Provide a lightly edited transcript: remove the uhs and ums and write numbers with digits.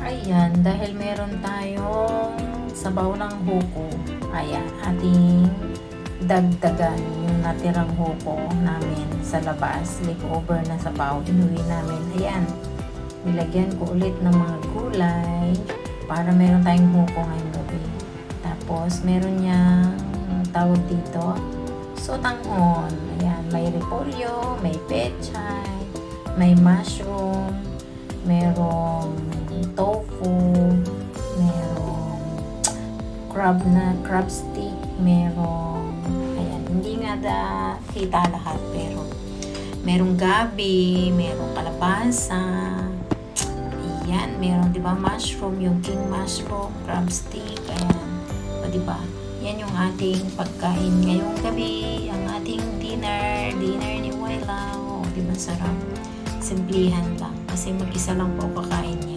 Ayan, dahil meron tayong sabaw ng huko, ayan, ating dagdagan yung natirang huko namin sa labas, leftover na sabaw, inuwi namin. Ayan, nilagyan ko ulit ng mga gulay para meron tayong huko ngayong gabi. Tapos, meron niyang tawag dito, sotanghon. Ayan, may repolyo, may pechay, may mushroom, merong tofu, merong crab stick, merong, ayan, hindi nga kita lahat, pero merong gabi, merong kalabasa, ayan, merong, diba, mushroom, yung king mushroom, crab stick, ayan, o diba, yan yung ating pagkain ngayong gabi, ang ating dinner ni Wailaw, o diba, sarap, simplihan lang, kasi mag-isa lang po kakain niya.